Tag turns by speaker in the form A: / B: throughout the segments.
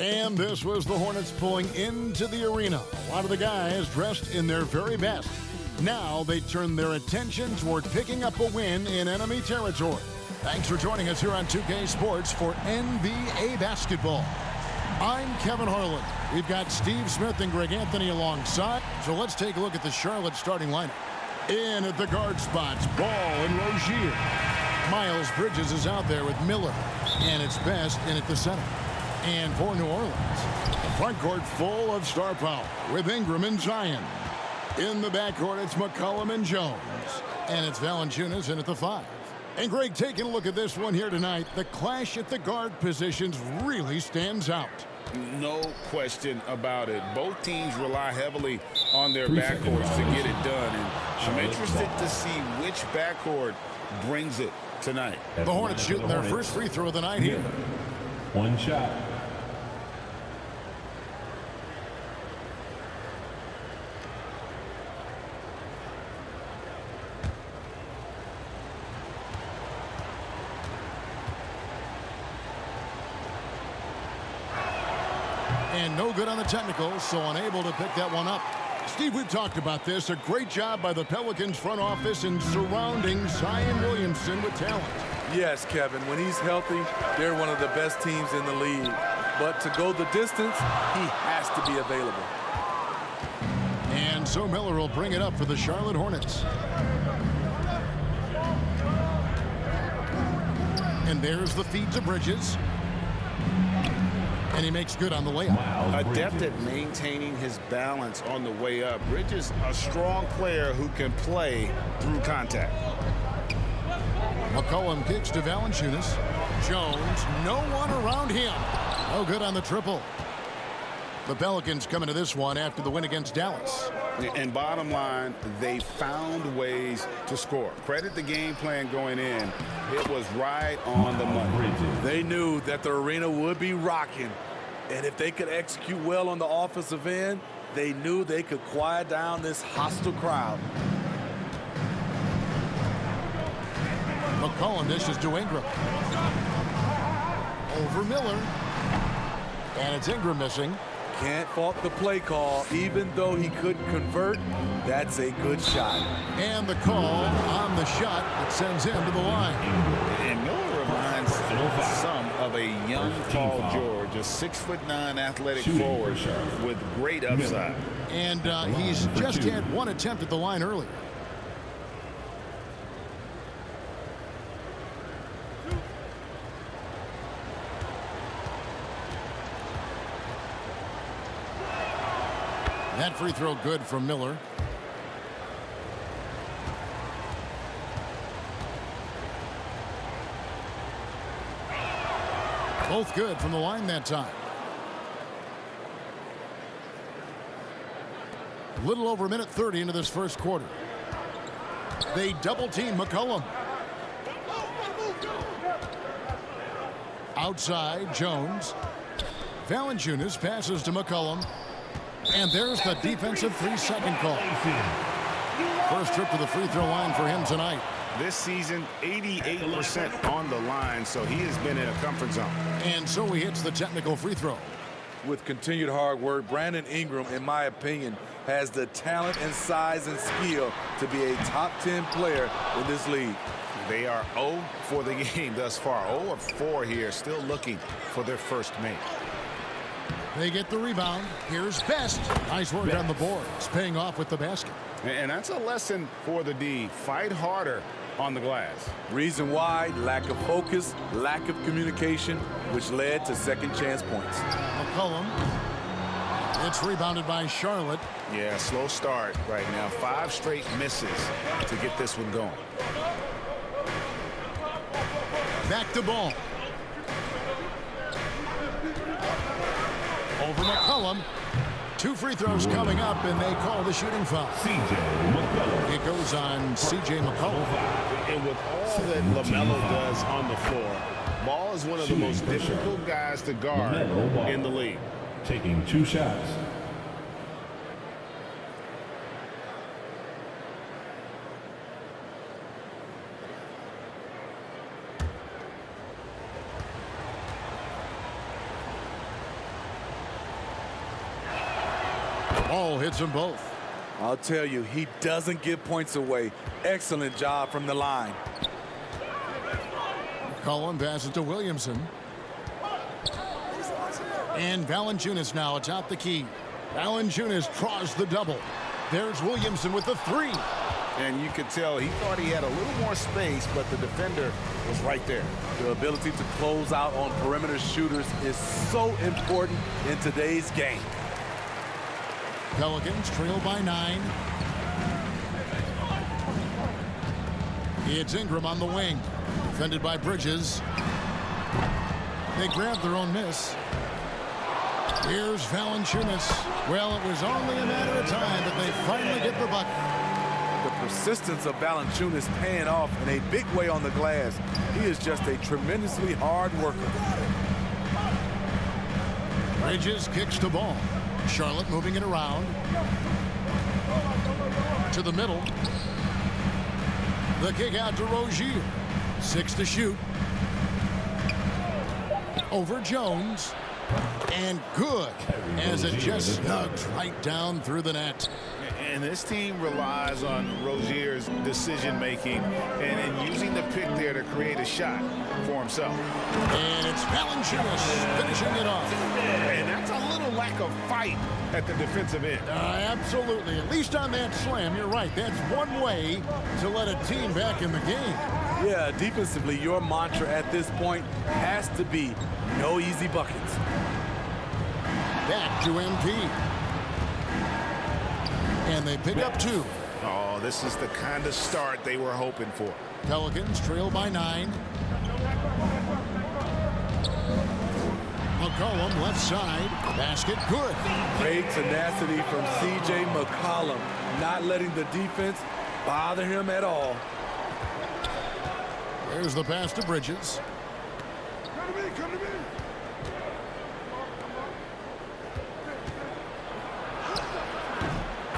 A: And this was the Hornets pulling into the arena. A lot of the guys dressed in their very best. Now they turn their attention toward picking up a win in enemy territory. Thanks for joining us here on 2K Sports for NBA basketball. I'm Kevin Harlan. We've got Steve Smith and Greg Anthony alongside. So let's take a look at the Charlotte starting lineup. In at the guard spots, Ball and Rozier. Miles Bridges is out there with Miller. And it's Best in at the center. And for New Orleans, the front court full of star power with Ingram and Zion. In the backcourt, it's McCollum and Jones. And it's Valanciunas in at the 5. And Greg, taking a look at this one here tonight, the clash at the guard positions really stands out.
B: No question about it. Both teams rely heavily on their backcourts to get it done. And I'm interested to see which backcourt brings it tonight.
A: The Hornets shooting their first free throw of the night here.
C: One shot.
A: And no good on the technical, so unable to pick that one up. Steve, we've talked about this. A great job by the Pelicans front office in surrounding Zion Williamson with talent.
D: Yes, Kevin. When he's healthy, they're one of the best teams in the league. But to go the distance, he has to be available.
A: And so Miller will bring it up for the Charlotte Hornets. And there's the feed to Bridges. And he makes good on the layup.
B: Adept at maintaining his balance on the way up. Bridges, a strong player who can play through contact.
A: McCollum kicks to Valanciunas. Jones, no one around him. No good on the triple. The Pelicans coming to this one after the win against Dallas.
B: And bottom line, they found ways to score. Credit the game plan going in. It was right on the money.
D: They knew that the arena would be rocking. And if they could execute well on the offensive end, they knew they could quiet down this hostile crowd.
A: McCollum dishes to Ingram. Over Miller. And it's Ingram missing.
D: Can't fault the play call. Even though he couldn't convert, that's a good shot.
A: And the call on the shot that sends him to the line.
B: And Miller reminds some of a young Paul George, a 6'9" athletic forward with great upside.
A: And he's just had one attempt at the line earlier. That free throw good from Miller. Both good from the line that time. A little over a minute 30 into this first quarter. They double team McCollum. Outside, Jones. Valanciunas passes to McCollum. And there's the defensive 3-second call. First trip to the free throw line for him tonight.
B: This season, 88% on the line, so he has been in a comfort zone.
A: And so he hits the technical free throw.
D: With continued hard work, Brandon Ingram, in my opinion, has the talent and size and skill to be a top 10 player in this league.
B: They are 0 for the game thus far. 0 of 4 here, still looking for their first make.
A: They get the rebound. Here's Best. Nice work on the boards, paying off with the basket.
B: And that's a lesson for the D. Fight harder on the glass.
D: Reason why: lack of focus, lack of communication, which led to second chance points.
A: McCollum. It's rebounded by Charlotte.
B: Yeah, slow start right now. 5 straight misses to get this one going.
A: Back to Ball. Over McCollum. 2 free throws coming up, and they call the shooting foul. It goes on C.J. McCollum.
B: And with all that LaMelo does on the floor, Ball is one of the most difficult guys to guard in the league.
C: Taking 2 shots.
A: Ball hits them both.
D: I'll tell you, he doesn't give points away. Excellent job from the line.
A: McCollum passes to Williamson. And Valanciunas now atop the key. Valanciunas draws the double. There's Williamson with the three.
B: And you could tell he thought he had a little more space, but the defender was right there.
D: The ability to close out on perimeter shooters is so important in today's game.
A: Pelicans trail by 9. It's Ingram on the wing. Defended by Bridges. They grab their own miss. Here's Valanciunas. Well, it was only a matter of time, but they finally get the bucket.
D: The persistence of Valanciunas paying off in a big way on the glass. He is just a tremendously hard worker.
A: Bridges kicks the ball. Charlotte moving it around. To the middle. The kick out to Rozier. 6 to shoot. Over Jones. And good, as it just snugs right down through the net.
B: And this team relies on Rozier's decision-making and using the pick there to create a shot for himself.
A: And it's Valanciunas finishing it off.
B: And that's a little lack of fight at the defensive end.
A: Absolutely. At least on that slam, you're right. That's one way to let a team back in the game.
D: Yeah, defensively, your mantra at this point has to be no easy buckets.
A: Back to MP. And they pick up 2.
B: Oh, this is the kind of start they were hoping for.
A: Pelicans trail by 9. McCollum left side. Basket good.
D: Great tenacity from C.J. McCollum, not letting the defense bother him at all.
A: There's the pass to Bridges.
E: Come to me, come to me.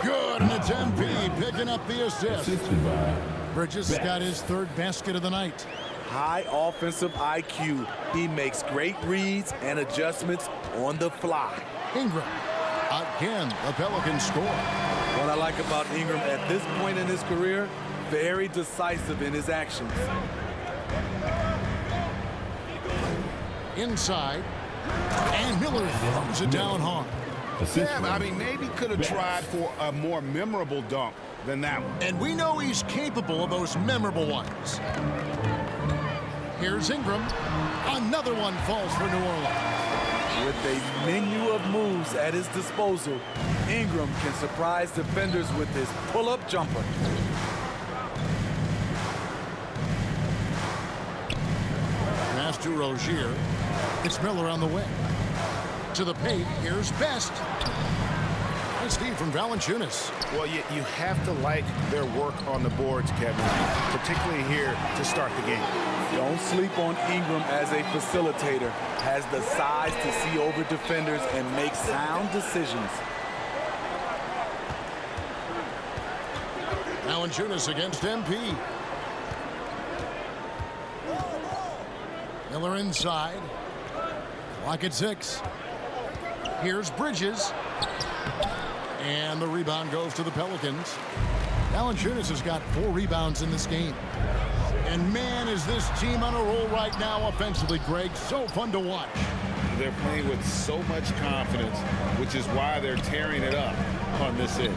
A: Good, and it's MP picking up the assist.
C: Assisted by
A: Bridges has got his 3rd basket of the night.
D: High offensive IQ. He makes great reads and adjustments on the fly.
A: Ingram. Again, the Pelicans score.
D: What I like about Ingram at this point in his career, very decisive in his actions.
A: Inside. And Miller throws it down hard.
B: Yeah, I mean, maybe could have tried for a more memorable dunk than that one.
A: And we know he's capable of those memorable ones. Here's Ingram. Another one falls for New Orleans.
D: With a menu of moves at his disposal, Ingram can surprise defenders with his pull-up jumper.
A: Pass to Rozier. It's Miller on the wing. To the paint, here's Best. Nice feed from Valanciunas.
B: Well, you have to like their work on the boards, Kevin, particularly here to start the game.
D: Don't sleep on Ingram as a facilitator. Has the size to see over defenders and make sound decisions.
A: Valanciunas against MP. Miller inside. Clock at 6. Here's Bridges. And the rebound goes to the Pelicans. Valanciunas has got 4 rebounds in this game. And man, is this team on a roll right now offensively, Greg. So fun to watch.
B: They're playing with so much confidence, which is why they're tearing it up on this end.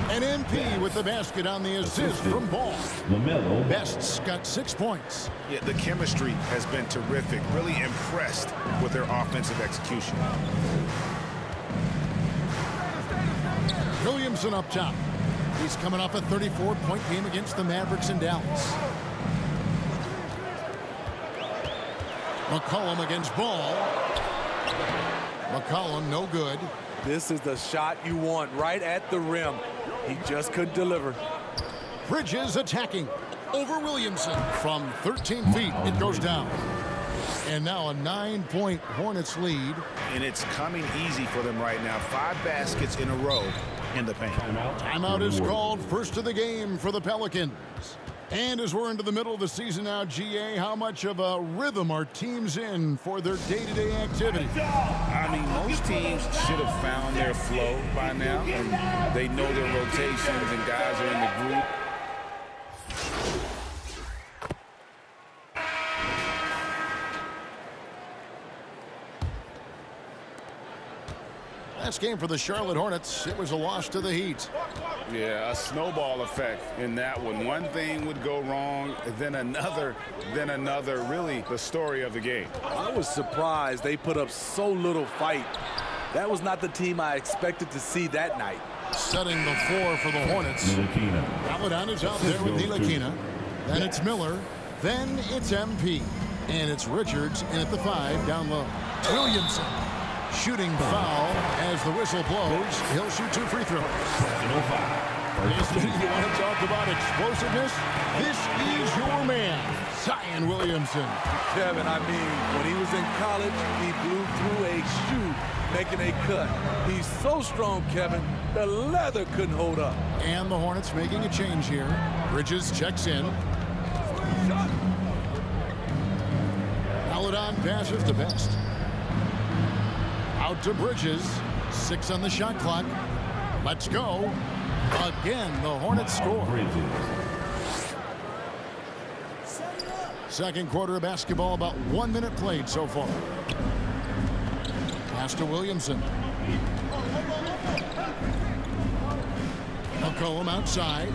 A: And MP with the basket on the assist from Ball.
C: LaMelo.
A: Best's got 6 points.
B: Yeah, the chemistry has been terrific. Really impressed with their offensive execution.
A: Williamson up top. He's coming off a 34-point game against the Mavericks in Dallas. McCollum against Ball. McCollum no good.
D: This is the shot you want right at the rim. He just couldn't deliver.
A: Bridges attacking over Williamson. From 13 feet, it goes down. And now a 9-point Hornets lead.
B: And it's coming easy for them right now. 5 baskets in a row in the paint.
A: Timeout is called, first of the game for the Pelicans. And as we're into the middle of the season now, GA, how much of a rhythm are teams in for their day-to-day activity?
B: I mean, most teams should have found their flow by now, and they know their rotations and guys are in the group.
A: Last game for the Charlotte Hornets, it was a loss to the Heat.
B: Yeah, a snowball effect in that one. One thing would go wrong, then another, really the story of the game.
D: I was surprised they put up so little fight. That was not the team I expected to see that night.
A: Setting the floor for the Hornets. Paladon is out there with Ntilikina. Then it's Miller. Then it's MP. And it's Richards in at the 5 down low. Williamson. Shooting foul as the whistle blows. He'll shoot 2 free throws. You want to talk about explosiveness? This is your man, Zion Williamson.
D: Kevin, I mean, when he was in college, he blew through a shoe making a cut. He's so strong, Kevin, the leather couldn't hold up.
A: And the Hornets making a change here. Bridges checks in. Paladon passes to Best. Out to Bridges. 6 on the shot clock. Let's go. Again, the Hornets score. Second quarter of basketball, about 1 minute played so far. Pass to Williamson. McCollum outside.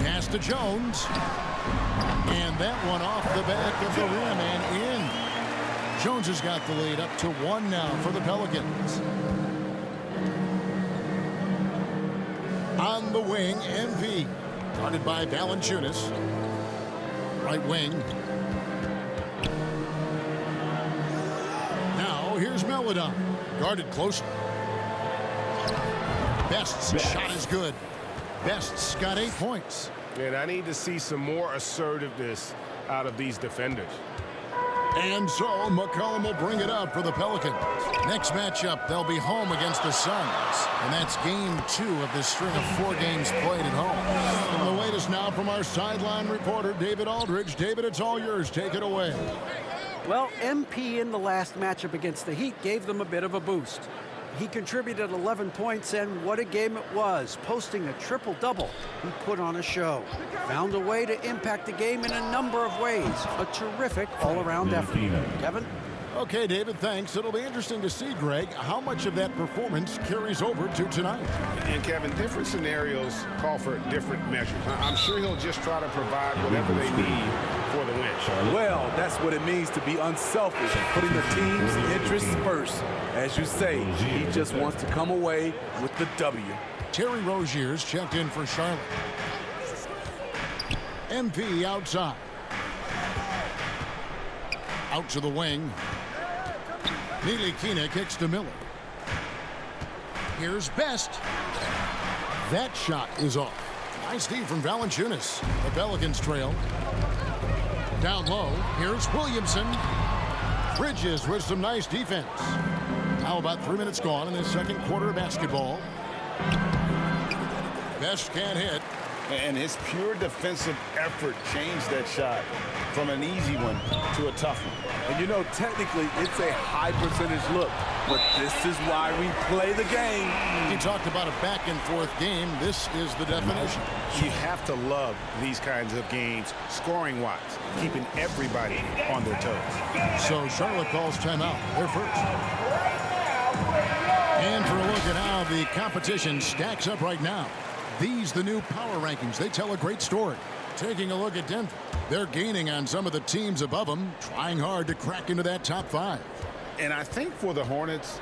A: Pass to Jones. And that one off the back of the rim and in. Jones has got the lead up to 1 now for the Pelicans. On the wing, MP. Guarded by Valanciunas. Right wing. Now here's Melodon. Guarded closely. Best's shot is good. Best's got 8 points.
F: And I need to see some more assertiveness out of these defenders.
A: And so McCollum will bring it up for the Pelicans. Next matchup, they'll be home against the Suns. And that's game 2 of this string of 4 games played at home. And the latest now from our sideline reporter, David Aldridge. David, it's all yours. Take it away.
G: Well, MP in the last matchup against the Heat gave them a bit of a boost. He contributed 11 points, and what a game it was, posting a triple-double. He put on a show. Found a way to impact the game in a number of ways. A terrific all-around effort. Kevin?
A: Okay, David, thanks. It'll be interesting to see, Greg, how much of that performance carries over to tonight.
F: And Kevin, different scenarios call for different measures. I'm sure he'll just try to provide whatever they need for the win.
D: Well, that's what it means to be unselfish and putting the team's interests first. As you say, he just wants to come away with the W.
A: Terry Rozier's checked in for Charlotte. MP outside. Out to the wing. Ntilikina kicks to Miller. Here's Best. That shot is off. Nice D from Valanciunas. The Pelicans trail. Down low. Here's Williamson. Bridges with some nice defense. Now about 3 minutes gone in this second quarter of basketball. Best can't hit.
B: And his pure defensive effort changed that shot from an easy one to a tough one.
D: And you know, technically, it's a high percentage look, but this is why we play the game.
A: You talked about a back-and-forth game. This is the definition.
F: You have to love these kinds of games, scoring-wise, keeping everybody on their toes.
A: So Charlotte calls timeout. They're first. And for a look at how the competition stacks up right now. These, the new power rankings, they tell a great story. Taking a look at Denver, they're gaining on some of the teams above them, trying hard to crack into that top 5.
F: And I think for the Hornets,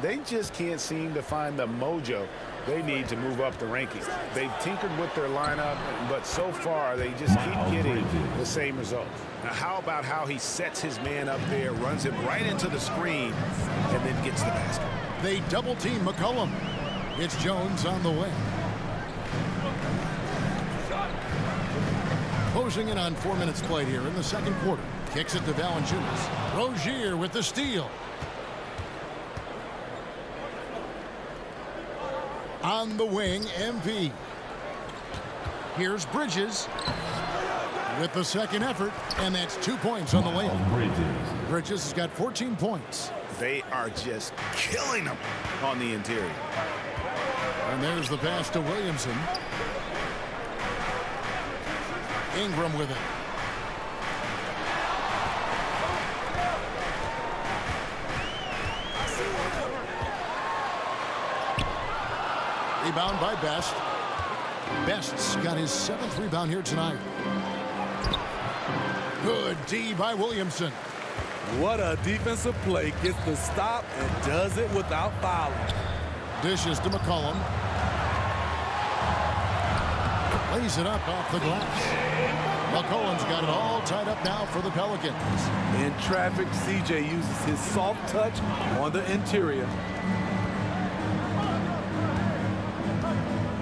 F: they just can't seem to find the mojo they need to move up the rankings. They've tinkered with their lineup, but so far they just keep getting the same results. Now, how about how he sets his man up there, runs him right into the screen, and then gets the basket?
A: They double-team McCollum. It's Jones on the way. Closing in on 4 minutes played here in the second quarter. Kicks it to Valanciunas. Rozier with the steal. On the wing, MP. Here's Bridges with the second effort, and that's 2 points on the layup. Bridges has got 14 points.
F: They are just killing them on the interior.
A: And there's the pass to Williamson. Ingram with it. Rebound by Best. Best's got his 7th rebound here tonight. Good D by Williamson.
D: What a defensive play. Gets the stop and does it without fouling.
A: Dishes to McCollum. Lays it up off the glass. McCollum's got it all tied up now for the Pelicans.
D: In traffic, CJ uses his soft touch on the interior.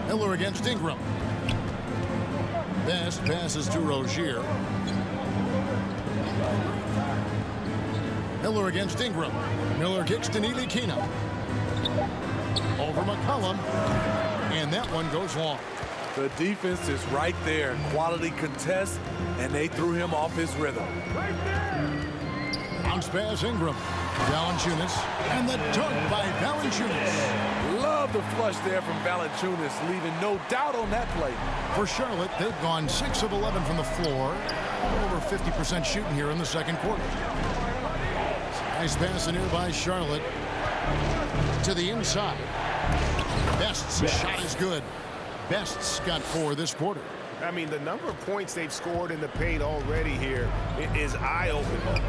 A: Miller against Ingram. Best passes to Rozier. Miller against Ingram. Miller kicks to Ntilikina. Over McCollum. And that one goes long.
D: The defense is right there. Quality contest, and they threw him off his rhythm.
A: Bounce pass Ingram. Valanciunas. And the dunk by Valanciunas.
D: Love the flush there from Valanciunas, leaving no doubt on that play.
A: For Charlotte, they've gone 6 of 11 from the floor. Over 50% shooting here in the second quarter. Nice pass in here by Charlotte. To the inside. Best's shot is good. Best's got 4 this quarter.
F: I mean, the number of points they've scored in the paint already here is eye-opening.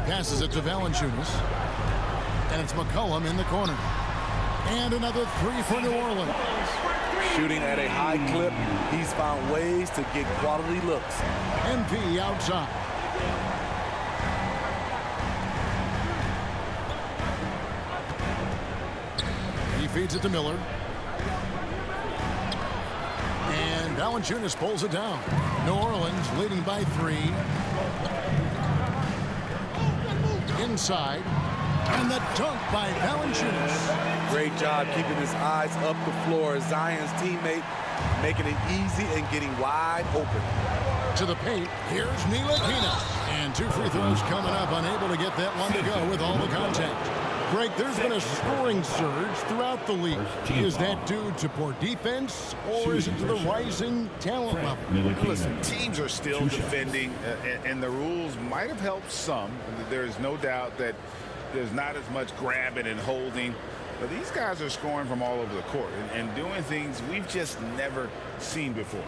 A: Passes it to Valanciunas. And it's McCollum in the corner. And another 3 for New Orleans.
D: Shooting at a high clip, he's found ways to get quality looks.
A: MP outside. He feeds it to Miller. And Valanciunas pulls it down. New Orleans leading by 3. Inside. And the dunk by Valanciunas.
D: Great job keeping his eyes up the floor. Zion's teammate making it easy and getting wide open.
A: To the paint, here's Ntilikina. And 2 free throws coming up, unable to get that one to go with all the contact. Greg, there's been a scoring surge throughout the league. Is that due to poor defense, or is it to the rising talent level?
F: Listen, teams are still defending, and the rules might have helped some. There is no doubt that there's not as much grabbing and holding. But these guys are scoring from all over the court and doing things we've just never seen before.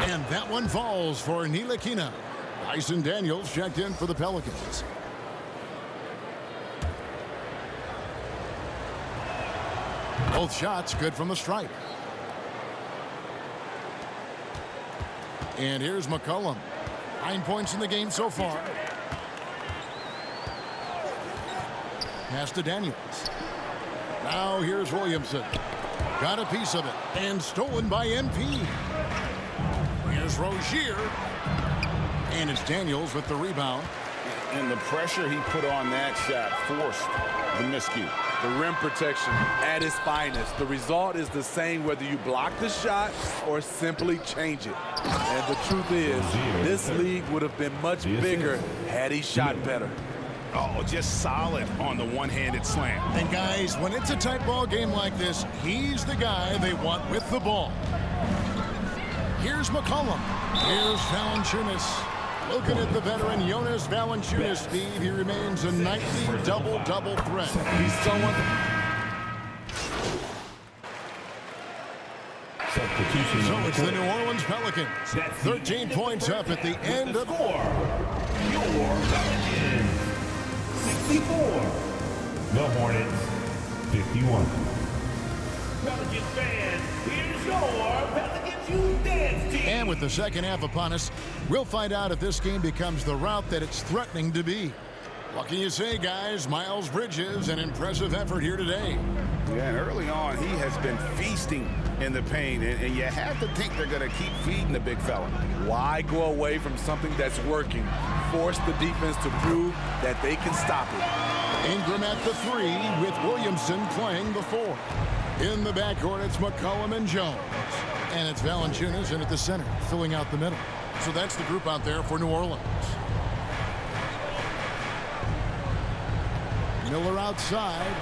A: And that one falls for Ntilikina. Dyson Daniels checked in for the Pelicans. Both shots good from the stripe. And here's McCollum. 9 points in the game so far. Pass to Daniels. Now here's Williamson. Got a piece of it. And stolen by MP. Here's Rozier. And it's Daniels with the rebound.
B: And the pressure he put on that shot forced the miscue.
D: The rim protection at its finest. The result is the same whether you block the shot or simply change it. And the truth is, this league would have been much bigger had he shot better.
B: Oh, just solid on the one-handed slam.
A: And guys, when it's a tight ball game like this, he's the guy they want with the ball. Here's McCollum. Here's Valanciunas. Looking at the veteran Jonas Valanciunas, Steve, he remains a nightly double-double threat.
D: He's someone.
C: Substitution.
A: So it's the New Orleans Pelicans. 13 points up at the end of...
C: Your Pelicans 64. The Hornets 51. Pelicans fans, here's your Pelicans Youth Dance Team.
A: And with the second half upon us, we'll find out if this game becomes the route that it's threatening to be. What can you say, guys? Miles Bridges, an impressive effort here today.
F: Yeah, and early on, he has been feasting in the paint, and you have to think they're going to keep feeding the big fella.
D: Why go away from something that's working? Force the defense to prove that they can stop it.
A: Ingram at the 3 with Williamson playing the 4. In the backcourt, it's McCollum and Jones. And it's Valanciunas in at the center, filling out the middle. So that's the group out there for New Orleans. Miller outside.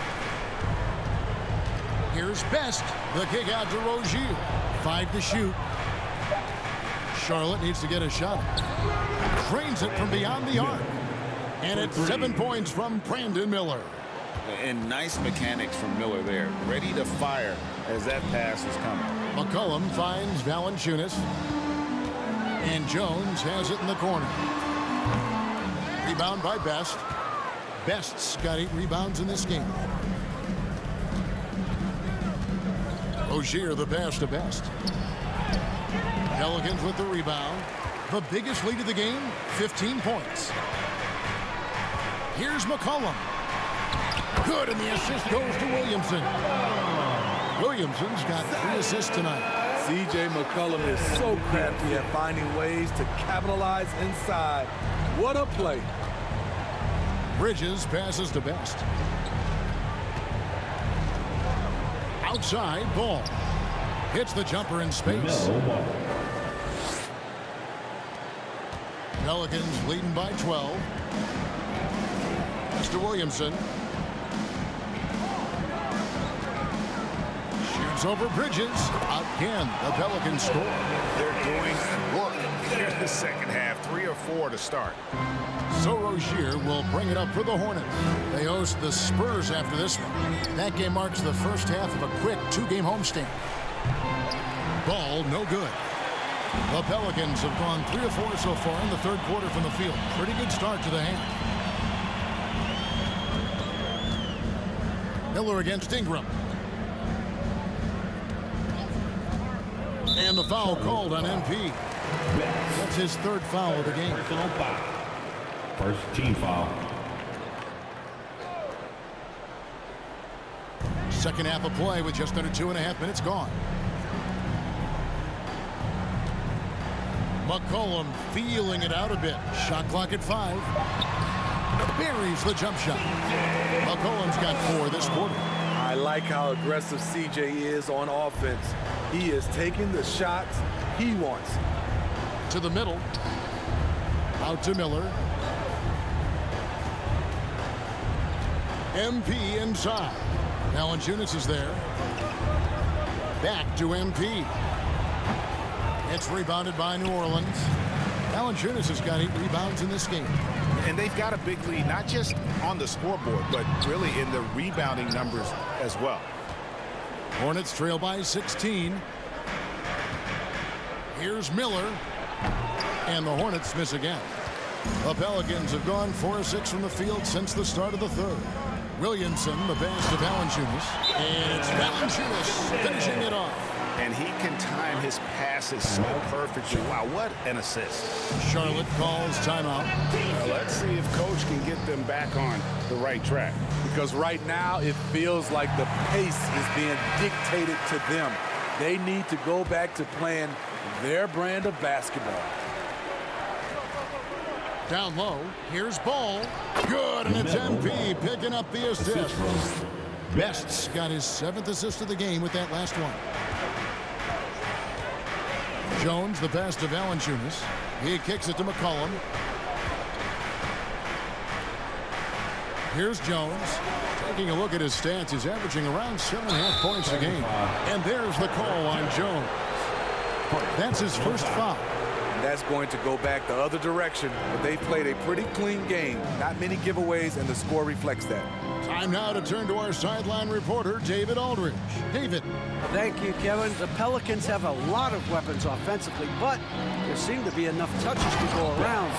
A: Here's Best. The kick out to Rozier. 5 to shoot. Charlotte needs to get a shot. Drains it from beyond the arc. And it's 7 points from Brandon Miller.
B: And nice mechanics from Miller there. Ready to fire as that pass is coming.
A: McCollum finds Valanciunas. And Jones has it in the corner. Rebound by Best. Best's got 8 rebounds in this game. Rozier the pass to Best. Pelicans with the rebound. The biggest lead of the game, 15 points. Here's McCollum. Good, and the assist goes to Williamson. Williamson's got 3 assists tonight.
D: C.J. McCollum is so crafty at finding ways to capitalize inside. What a play.
A: Bridges passes to Best. Outside, Ball. Hits the jumper in space. Pelicans leading by 12. Pass to Williamson. Shoots over Bridges. Again, the Pelicans score.
F: They're doing work here in the second half. 3 or 4 to start.
A: So Rozier will bring it up for the Hornets. They host the Spurs after this one. That game marks the first half of a quick 2-game homestand. Ball no good. The Pelicans have gone 3 or 4 so far in the third quarter from the field. Pretty good start to the half. Miller against Ingram. And the foul called on MP. That's his 3rd foul of the game.
C: First team foul.
A: Second half of play with just under 2.5 minutes gone. McCollum feeling it out a bit. Shot clock at 5. Buries the jump shot. McCollum's got 4 this quarter.
D: I like how aggressive C.J. is on offense. He is taking the shots he wants.
A: To the middle. Out to Miller. MP inside. Valanciunas is there. Back to MP. It's rebounded by New Orleans. Valanciunas has got 8 rebounds in this game.
F: And they've got a big lead, not just on the scoreboard, but really in the rebounding numbers as well.
A: Hornets trail by 16. Here's Miller. And the Hornets miss again. The Pelicans have gone 4 of 6 from the field since the start of the third. Williamson, the pass to Valanciunas. And it's Valanciunas finishing it off.
F: And he can time his passes so perfectly. Wow, what an assist.
A: Charlotte calls timeout.
F: Let's see if Coach can get them back on the right track.
D: Because right now it feels like the pace is being dictated to them. They need to go back to playing their brand of basketball.
A: Down low, here's Ball. Good, and it's MP picking up the assist. Best's got his 7th assist of the game with that last one. Jones, the pass to Valanciunas. He kicks it to McCollum. Here's Jones. Taking a look at his stats, he's averaging around 7.5 points a game. And there's the call on Jones. That's his first foul.
D: That's going to go back the other direction, but they played a pretty clean game. Not many giveaways, and the score reflects that.
A: Time now to turn to our sideline reporter, David Aldridge. David.
G: Thank you, Kevin. The Pelicans have a lot of weapons offensively, but there seem to be enough touches to go around.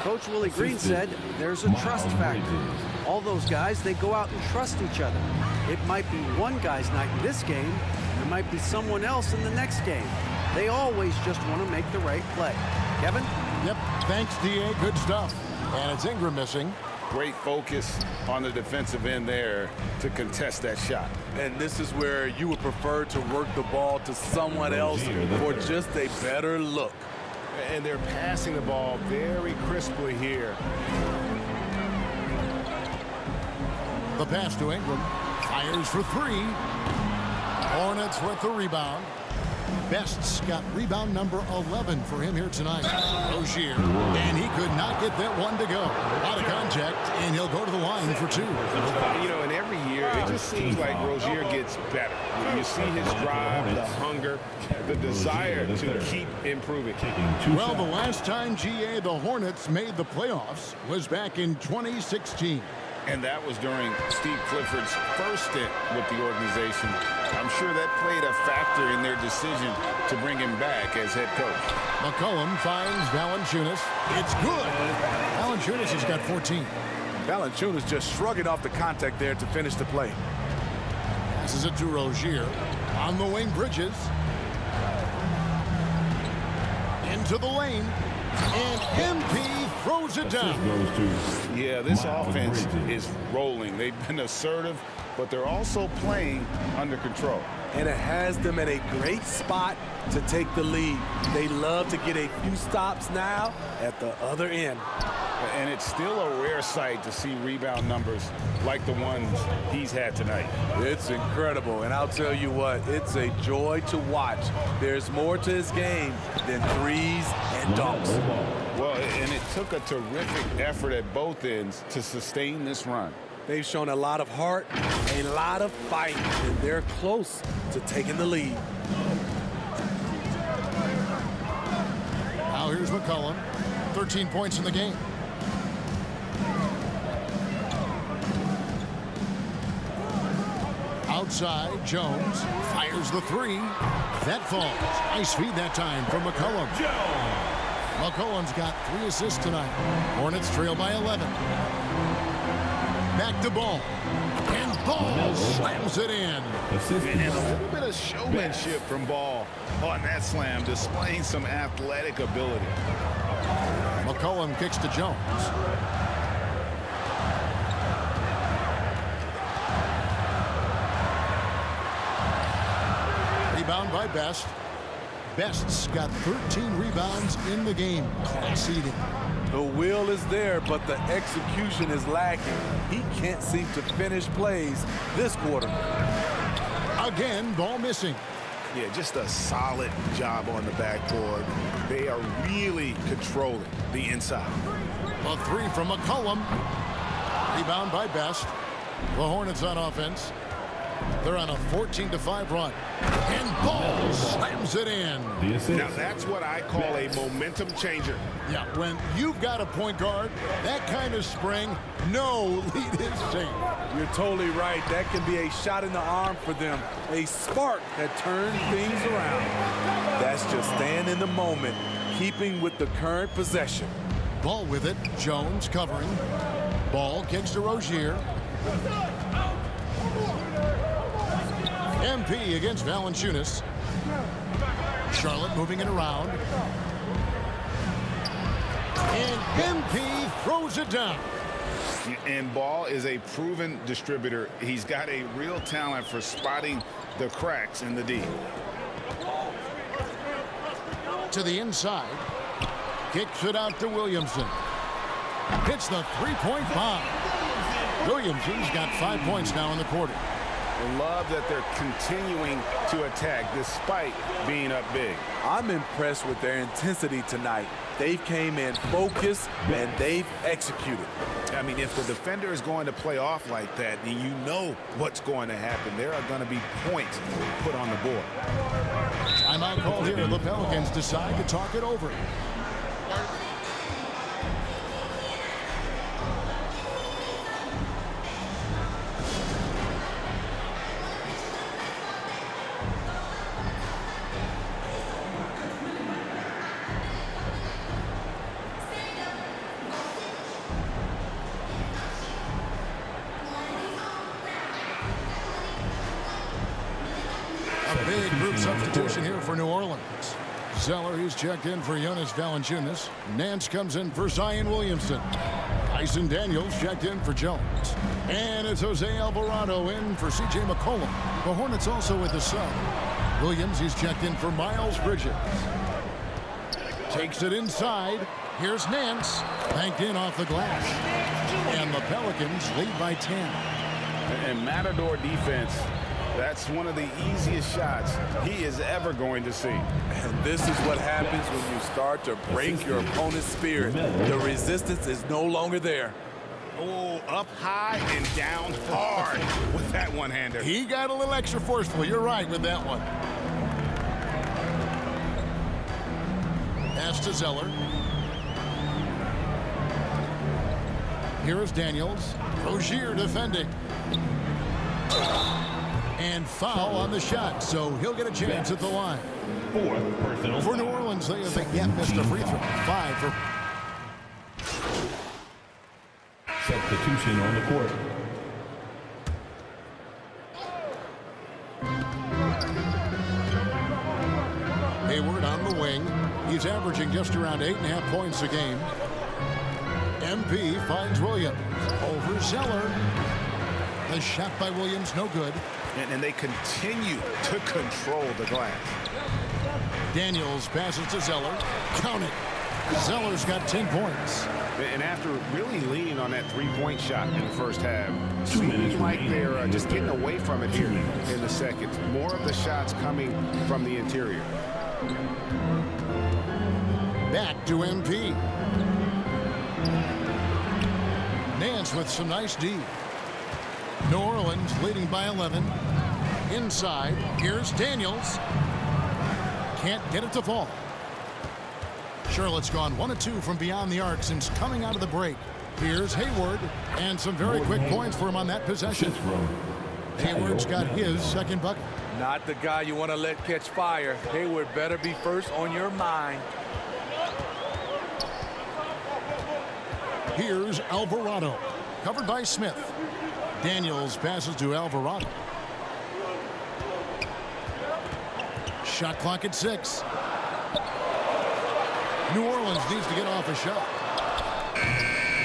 G: Coach Willie Green said there's a trust factor. All those guys, they go out and trust each other. It might be one guy's night in this game. There might be someone else in the next game. They always just want to make the right play. Kevin?
A: Yep, thanks, D.A. Good stuff. And it's Ingram missing.
B: Great focus on the defensive end there to contest that shot.
D: And this is where you would prefer to work the ball to someone else for just a better look.
F: And they're passing the ball very crisply here.
A: The pass to Ingram. Fires for three. Hornets with the rebound. Best's got rebound number 11 for him here tonight. Rozier, and he could not get that one to go. Out of contact, and he'll go to the line for two.
F: You know, and every year, it just seems like Rozier gets better. You see his drive, the hunger, the desire to keep improving.
A: Well, the last time, GA, the Hornets made the playoffs was back in 2016.
B: And that was during Steve Clifford's first stint with the organization. I'm sure that played a factor in their decision to bring him back as head coach.
A: McCollum finds Valanciunas. It's good. Valanciunas has got 14.
D: Valanciunas just shrugging off the contact there to finish the play.
A: Passes it to Rozier. On the wing, Bridges. Into the lane. And MP throws it down.
B: Yeah, this offense is rolling. They've been assertive, but they're also playing under control.
D: And it has them at a great spot to take the lead. They love to get a few stops now at the other end.
B: And it's still a rare sight to see rebound numbers like the ones he's had tonight.
D: It's incredible, and I'll tell you what, it's a joy to watch. There's more to his game than threes and dunks.
B: Well, and it took a terrific effort at both ends to sustain this run.
D: They've shown a lot of heart, a lot of fight, and they're close to taking the lead.
A: Now here's McCollum. 13 points in the game. Outside, Jones fires the three. That falls. Nice feed that time from McCollum. McCollum's got 3 assists tonight. Hornets trail by 11. Back to Ball. And Ball slams it in.
F: And a little bit of showmanship from Ball on that slam, displaying some athletic ability.
A: McCollum kicks to Jones. Rebound by Best. Best's got 13 rebounds in the game. Class eating.
D: The will is there, but the execution is lacking. He can't seem to finish plays this quarter.
A: Again, Ball missing.
F: Yeah, just a solid job on the backboard. They are really controlling the inside.
A: A three from McCollum. Rebound by Best. The Hornets on offense. They're on a 14-5 run. And Ball slams it in.
F: Now that's what I call a momentum changer.
A: Yeah, when you've got a point guard, that kind of spring, no lead is safe.
D: You're totally right. That can be a shot in the arm for them. A spark that turns things around. That's just staying in the moment, keeping with the current possession.
A: Ball with it. Jones covering. Ball kicks to Rozier. MP against Valanciunas. Charlotte moving it around. And MP throws it down.
F: And Ball is a proven distributor. He's got a real talent for spotting the cracks in the D.
A: To the inside. Kicks it out to Williamson. Hits the three-point bomb. Williamson's got 5 points now in the quarter.
F: I love that they're continuing to attack despite being up big.
D: I'm impressed with their intensity tonight. They came in focused and they've executed.
F: I mean, if the defender is going to play off like that, then you know what's going to happen. There are going to be points put on the board.
A: Timeout call here. The Pelicans decide to talk it over. Big group substitution here for New Orleans. Zeller, he's checked in for Jonas Valanciunas. Nance comes in for Zion Williamson. Dyson Daniels checked in for Jones. And it's Jose Alvarado in for C.J. McCollum. The Hornets also with the sub. Williams, he's checked in for Miles Bridges. Takes it inside. Here's Nance. Banked in off the glass. And the Pelicans lead by 10.
F: And Matador defense, that's one of the easiest shots he is ever going to see.
D: And this is what happens when you start to break your opponent's spirit. The resistance is no longer there.
F: Oh, up high and down hard with that one-hander.
A: He got a little extra forceful. You're right with that one. Pass to Zeller. Here's Daniels. Rozier defending. And foul on the shot, so he'll get a chance at the line.
C: Fourth personal
A: For New
C: foul.
A: Orleans, they have again missed a free throw. 5 for...
C: Substitution on the court.
A: Hayward on the wing. He's averaging just around 8.5 points a game. MP finds Williams. Over Zeller. The shot by Williams, no good.
F: And they continue to control the glass.
A: Daniels passes to Zeller. Count it. Zeller's got 10 points.
F: And after really leaning on that three-point shot in the first half,
C: 2 minutes
F: seems like
C: remaining
F: they're
C: in
F: just
C: the
F: getting
C: third.
F: away from it here in the second. More of the shots coming from the interior.
A: Back to MP. Nance with some nice D. New Orleans leading by 11. Inside, here's Daniels. Can't get it to fall. Charlotte's gone 1 of 2 from beyond the arc since coming out of the break. Here's Hayward, and some very quick points for him on that possession. Hayward's got his second bucket.
D: Not the guy you want to let catch fire. Hayward better be first on your mind.
A: Here's Alvarado, covered by Smith. Daniels passes to Alvarado. Shot clock at 6. New Orleans needs to get off a shot.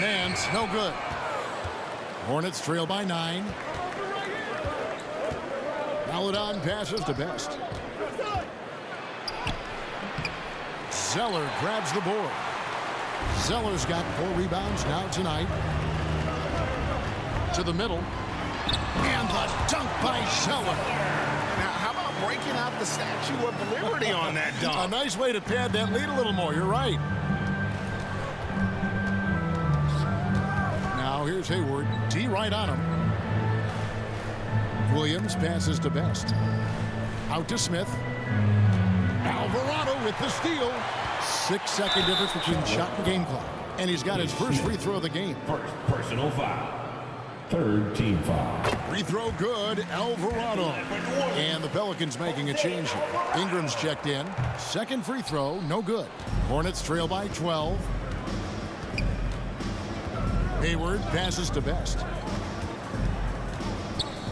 A: Nance, no good. Hornets trail by 9. Maladon passes to Best. Zeller grabs the board. Zeller's got 4 rebounds now tonight. To the middle. And the dunk by Zeller.
F: Now, how about breaking out the Statue of Liberty on that
A: A
F: dunk?
A: nice way to pad that lead a little more. You're right. Now here's Hayward. D right on him. Williams passes to Best. Out to Smith. Alvarado with the steal. 6-second difference between shot and game clock. And he's got his first free throw of the game.
C: First personal foul. Third team foul.
A: Free throw good, Alvarado. And the Pelicans making a change here. Ingram's checked in. Second free throw, no good. Hornets trail by 12. Hayward passes to Best.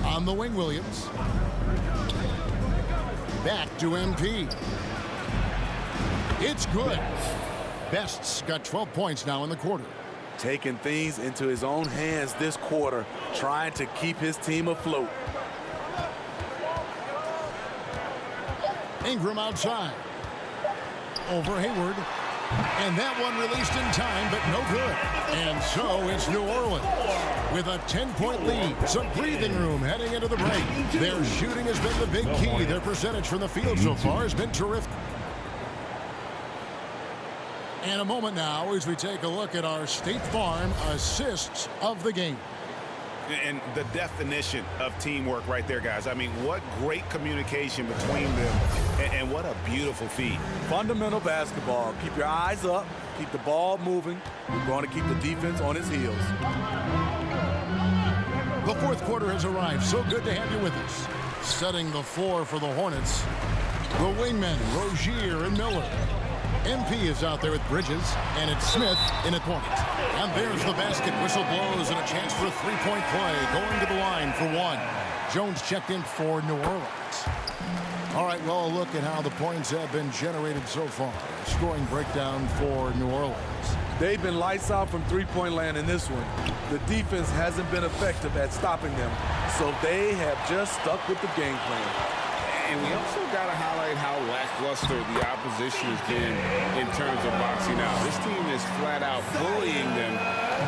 A: On the wing, Williams. Back to MP. It's good. Best's got 12 points now in the quarter.
D: Taking things into his own hands this quarter, trying to keep his team afloat.
A: Ingram outside. Over Hayward. And that one released in time, but no good. And so it's New Orleans with a 10-point lead. Some breathing room heading into the break. Their shooting has been the big key. Their percentage from the field so far has been terrific. And a moment now as we take a look at our State Farm assists of the game.
F: And the definition of teamwork right there, guys. I mean, what great communication between them, and what a beautiful feed.
D: Fundamental basketball. Keep your eyes up. Keep the ball moving. We're going to keep the defense on its heels.
A: The fourth quarter has arrived. So good to have you with us. Setting the floor for the Hornets. The wingmen, Rozier and Miller. MP is out there with Bridges, and it's Smith in at point. And there's the basket. Whistle blows and a chance for a three-point play. Going to the line for 1. Jones checked in for New Orleans. All right, well, a look at how the points have been generated so far. Scoring breakdown for New Orleans.
D: They've been lights out from three-point land in this one. The defense hasn't been effective at stopping them, so they have just stuck with the game plan.
B: And we also got to highlight how lackluster the opposition has been in terms of boxing out. This team is flat out bullying them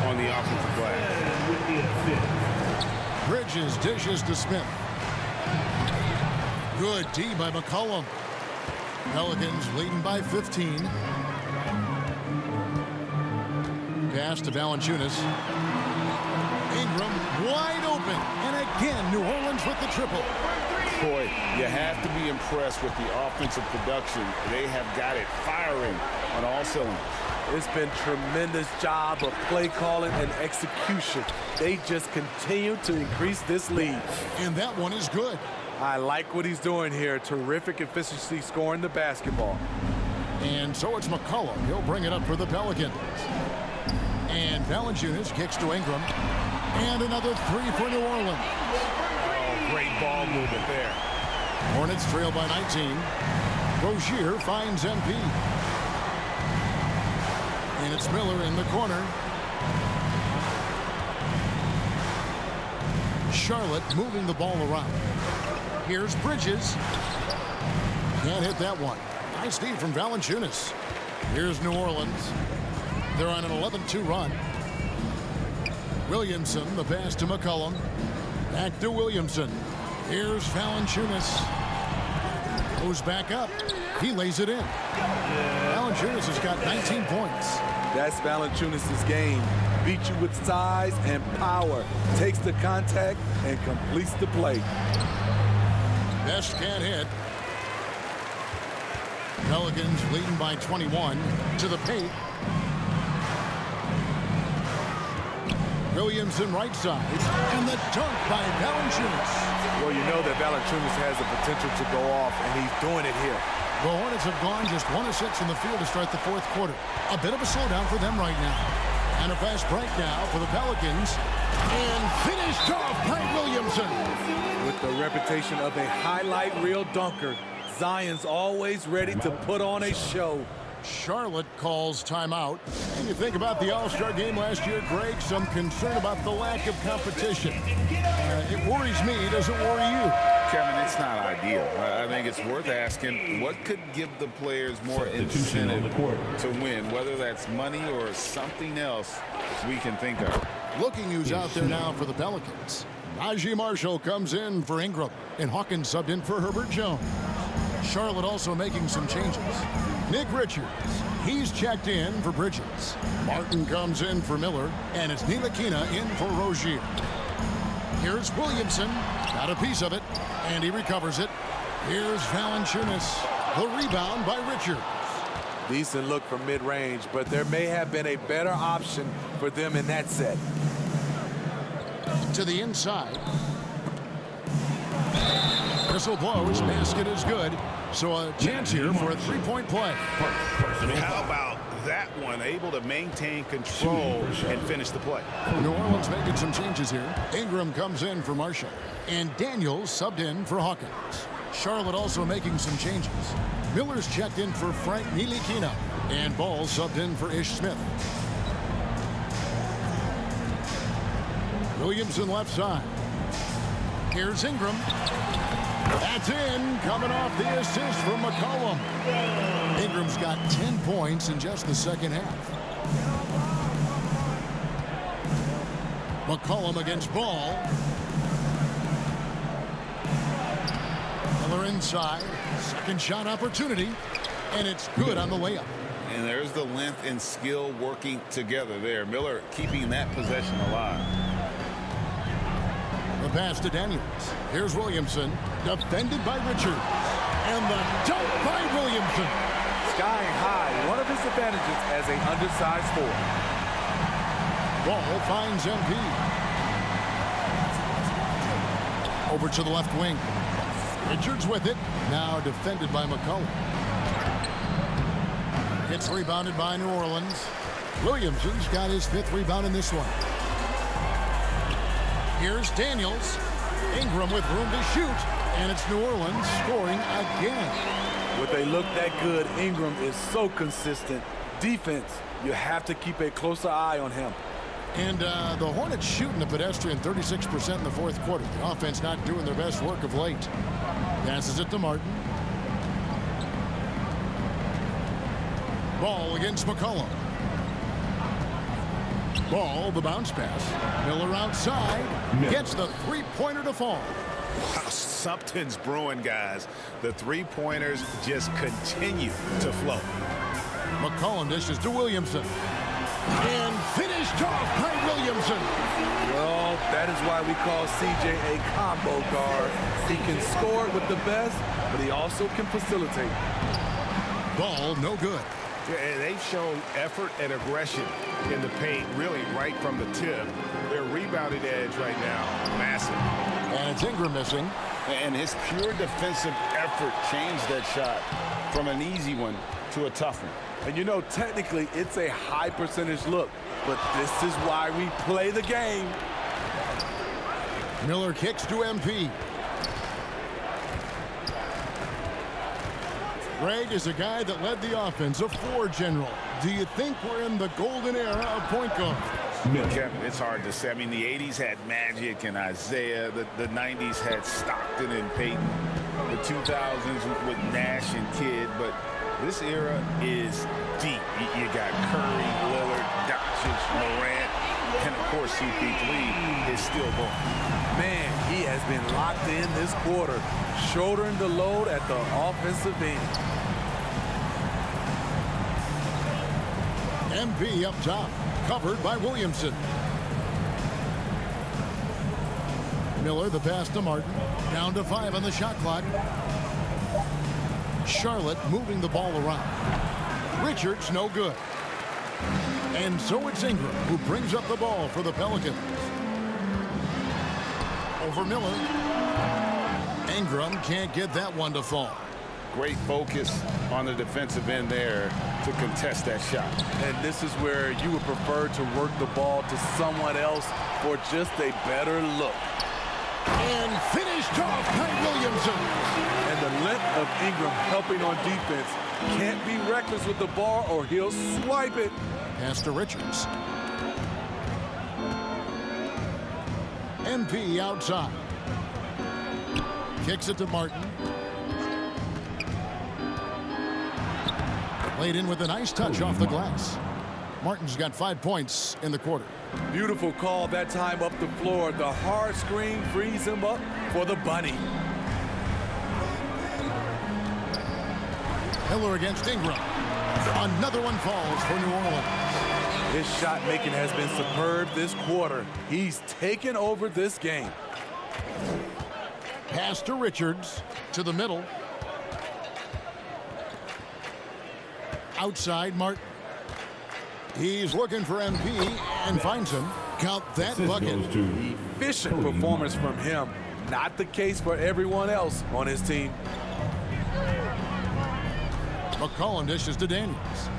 B: on the offensive glass.
A: Bridges dishes to Smith. Good D by McCollum. Pelicans leading by 15. Pass to Valanciunas. Ingram wide open. And again, New Orleans with the triple.
B: Boy, you have to be impressed with the offensive production. They have got it firing on all cylinders.
D: It's been tremendous job of play calling and execution. They just continue to increase this lead.
A: And that one is good.
D: I like what he's doing here. Terrific efficiency scoring the basketball.
A: And so it's McCollum. He'll bring it up for the Pelicans. And Valanciunas kicks to Ingram. And another three for New Orleans.
B: Oh, great ball movement there.
A: Hornets trail by 19. Rozier finds MP. And it's Miller in the corner. Charlotte moving the ball around. Here's Bridges. Can't hit that one. Nice feed from Valanciunas. Here's New Orleans. They're on an 11-2 run. Williamson, the pass to McCollum. Back to Williamson. Here's Valanciunas. Goes back up. He lays it in. Valanciunas has got 19 points.
D: That's Valanciunas' game. Beat you with size and power. Takes the contact and completes the play.
A: Best can't hit. Pelicans leading by 21 to the paint. Williamson right side. And the dunk by Valanciunas.
D: Well, you know that Valanciunas has the potential to go off, and he's doing it here.
A: The Hornets have gone just 1 of 6 in the field to start the fourth quarter. A bit of a slowdown for them right now. And a fast break now for the Pelicans. And finished off by Williamson.
D: With the reputation of a highlight reel dunker, Zion's always ready to put on a show.
A: Charlotte calls timeout. And you think about the All-Star game last year, Greg, some concern about the lack of competition. It worries me. Does it worry you?
B: Kevin, it's not ideal. I think it's worth asking what could give the players more incentive to win, whether that's money or something else we can think of.
A: Looking who's out there now for the Pelicans. Najee Marshall comes in for Ingram, and Hawkins subbed in for Herbert Jones. Charlotte also making some changes. Nick Richards, he's checked in for Bridges. Martin comes in for Miller, and it's Ntilikina in for Rozier. Here's Williamson, got a piece of it, and he recovers it. Here's Valanciunas, the rebound by Richards.
D: Decent look from mid-range, but there may have been a better option for them in that set.
A: To the inside. Whistle blows, basket is good. So a chance here for a three-point play.
F: How about that one? Able to maintain control and finish the play.
A: New Orleans making some changes here. Ingram comes in for Marshall. And Daniels subbed in for Hawkins. Charlotte also making some changes. Miller's checked in for Frank Ntilikina. And Ball subbed in for Ish Smith. Williamson left side. Here's Ingram. That's in, coming off the assist from McCollum. Ingram's got 10 points in just the second half. McCollum against Ball. Miller inside. Second shot opportunity. And it's good on the layup.
B: And there's the length and skill working together there. Miller keeping that possession alive.
A: The pass to Daniels. Here's Williamson. Defended by Richards. And the dunk by Williamson.
D: Skying high, one of his advantages as an undersized forward.
A: Ball finds MP. Over to the left wing. Richards with it. Now defended by McCollum. It's rebounded by New Orleans. Williamson's got his 5th rebound in this one. Here's Daniels. Ingram with room to shoot. And it's New Orleans scoring again.
D: When they look that good, Ingram is so consistent. Defense, you have to keep a closer eye on him.
A: And the Hornets shooting the pedestrian 36% in the fourth quarter. The offense not doing their best work of late. Passes it to Martin. Ball against McCollum. Ball, the bounce pass. Miller outside. Gets the three-pointer to fall.
F: Wow, something's brewing, guys. The three-pointers just continue to flow.
A: McCollum dishes to Williamson. And finished off by Williamson.
D: Well, that is why we call CJ a combo guard. He can score with the best, but he also can facilitate.
A: Ball no good.
F: Yeah, they've shown effort and aggression in the paint, really right from the tip. Their rebounding edge right now, massive.
A: And it's Ingram missing.
B: And his pure defensive effort changed that shot from an easy one to a tough one.
D: And you know, technically, it's a high percentage look, but this is why we play the game.
A: Miller kicks to MP. Greg is a guy that led the offense, a floor general. Do you think we're in the golden era of point guard?
F: Kevin, it's hard to say. I mean, the 80s had Magic and Isaiah. The 90s had Stockton and Peyton. The 2000s with Nash and Kidd. But this era is deep. You got Curry, Lillard, Doncic, Morant, and, of course, CP3 is still going.
D: Man, he has been locked in this quarter, shouldering the load at the offensive end.
A: MP up top, covered by Williamson. Miller, the pass to Martin. Down to 5 on the shot clock. Charlotte moving the ball around. Richards no good. And so it's Ingram who brings up the ball for the Pelicans. Over Miller. Ingram can't get that one to fall.
B: Great focus on the defensive end there to contest that shot.
D: And this is where you would prefer to work the ball to someone else for just a better look.
A: And finished off by Williamson.
D: And the length of Ingram helping on defense. Can't be reckless with the ball or he'll swipe it.
A: Pass to Richards. MP outside. Kicks it to Martin. Laid in with a nice touch off the glass. Martin's got 5 points in the quarter.
D: Beautiful call that time up the floor. The hard screen frees him up for the bunny.
A: Miller against Ingram. Another one falls for New Orleans.
D: His shot making has been superb this quarter. He's taken over this game.
A: Pass to Richards to the middle. Outside Martin. He's looking for MP and finds him. Count that bucket.
D: Efficient performance from him. Not the case for everyone else on his team.
A: McCollum dishes to Daniels.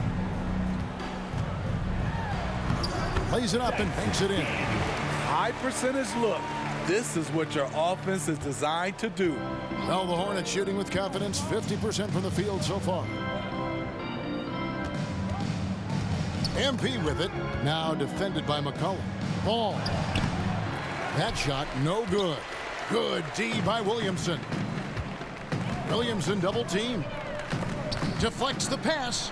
A: Plays it up and banks it in.
D: High percentage look. This is what your offense is designed to do.
A: Well, the Hornets shooting with confidence, 50% from the field so far. MP with it. Now defended by McCollum. Ball. That shot no good. Good D by Williamson. Williamson double team. Deflects the pass.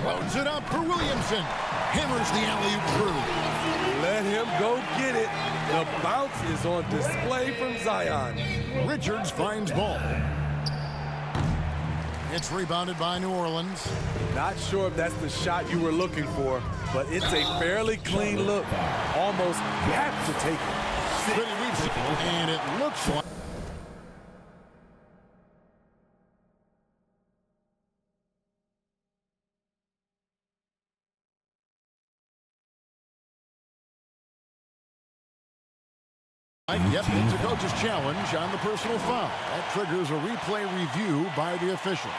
A: Loads it up for Williamson. Hammers the alley-oop through.
D: Let him go get it. The bounce is on display from Zion.
A: Richards finds ball. It's rebounded by New Orleans.
D: Not sure if that's the shot you were looking for, but it's a fairly clean look. Almost have to take it.
A: Pretty weak, and it looks like yep, it's a coach's challenge on the personal foul. That triggers a replay review by the official.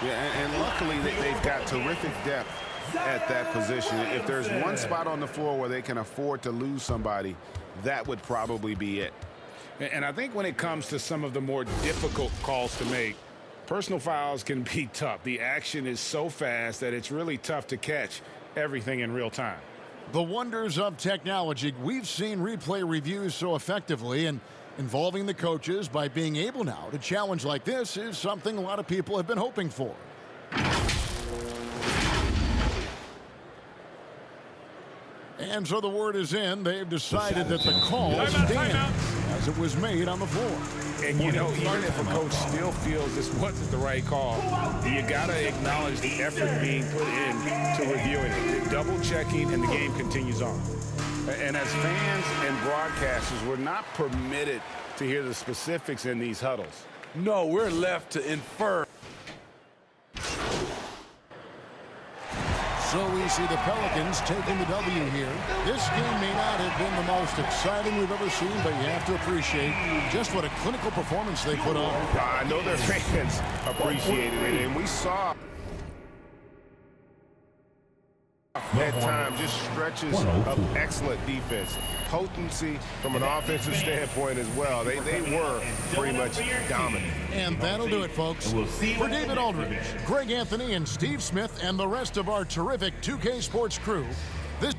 F: Yeah, and luckily they've got terrific depth at that position. If there's one spot on the floor where they can afford to lose somebody, that would probably be it.
B: And I think when it comes to some of the more difficult calls to make, personal fouls can be tough. The action is so fast that it's really tough to catch everything in real time.
A: The wonders of technology. We've seen replay reviews so effectively, and involving the coaches by being able now to challenge like this is something a lot of people have been hoping for. And so the word is in. They've decided that the call stands as it was made on the floor.
B: And, you know, even if a coach still feels this wasn't the right call, you got to acknowledge the effort being put in to reviewing it, double-checking, and the game continues on.
F: And as fans and broadcasters, we're not permitted to hear the specifics in these huddles.
D: No, we're left to infer.
A: So we see the Pelicans taking the W here. This game may not have been the most exciting we've ever seen, but you have to appreciate just what a clinical performance they put on.
F: I know their fans appreciated it, and we saw at times just stretches of excellent defense. Potency from an offensive standpoint as well. They were pretty much dominant.
A: And that'll do it, folks. For David Aldridge, Greg Anthony, and Steve Smith, and the rest of our terrific 2K Sports crew, this